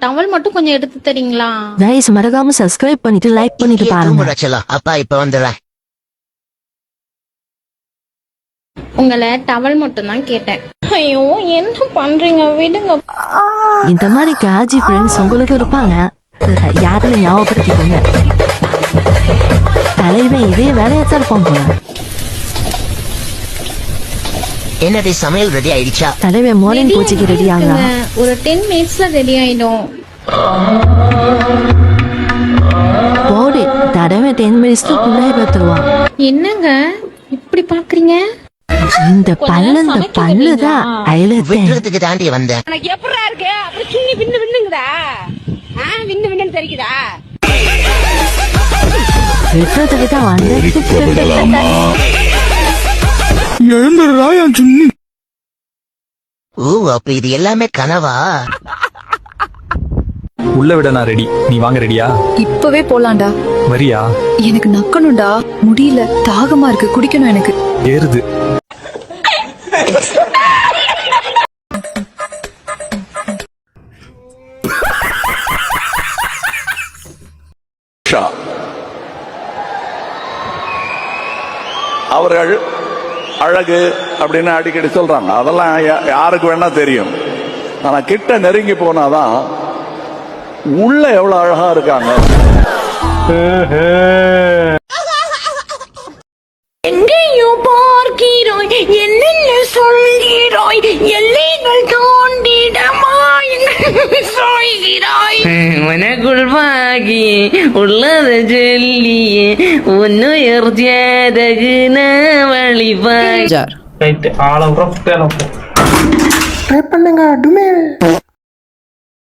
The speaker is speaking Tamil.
டவல் மட்டும் கொஞ்சம் எடுத்து தரீங்களா? கைஸ் மறக்காம சப்ஸ்கிரைப் பண்ணிட்டு லைக் பண்ணிட்டு பாருங்க. அப்பா இப்ப வந்துடுறேன். உங்களை டவல் மட்டும் தான் கேட்டேன். ஐயோ என்ன பண்றீங்க, விடுங்க. இந்த மாதிரி காஜி ஃப்ரெண்ட்ஸ் உங்களுக்கு இருப்பாங்க, யாருன்னு ஞாபகப்படுத்திக்கோங்க. தலைவன் இதே வேலையாத்தான் இருப்பான் போல. என்னடி சமையல் ரெடி ஆயிடுச்சா? தலைவன் மார்னிங் கோச்சிக்கு ரெடி ஆகலாம். ஒரு 10 மினிட்ஸ்ல ரெடி ஆயிடும். போடு, தடவை 10 மினிட்ஸ்ல புள்ளைய பார்த்துருவான். என்னங்க இப்படி பாக்குறீங்க? இந்த பல்லுதான் விட்டுறதுக்கு தாண்டி வந்தேன். எனக்கு எப்படா இருக்கு? அப்புறம் கிண்ணி விண்ணு விண்ணுங்கடா, விண்ணு விண்ணுன்னு தெரிக்குதா? விட்டுறதுக்கு தான் வந்தேன். எழுந்துடுறா என் சுண்ணி. ஓ அப்ப இது எல்லாமே கனவா? உள்ள விட நான் ரெடி, நீ வாங்க. ரெடியா? இப்பவே போலாம்டா. வரியா? எனக்கு நக்கணும்டா, முடியல, தாகமா இருக்கு, குடிக்கணும் எனக்கு. ஏறுது. அவர்கள் அழகு அப்படின்னு அடிக்கடி சொல்றாங்க. அதெல்லாம் யாருக்கு வேணா தெரியும். ஆனா கிட்ட நெருங்கி போனாதான் உள்ள எவ்வளவு அழகா இருக்காங்க. எங்கேயோ பார்க்கிறாய், என்னென்ன சொல்கிறாய், எல்லைகள் தோண்டிடமாய் சொல்கிறாய். உனக்குள் பாகி உள்ளத சொல்லியே உன்னுயர் ஜாதகுன வழிபாய். ரைட், ஆள ட்ரை பண்ணுங்க டுமே.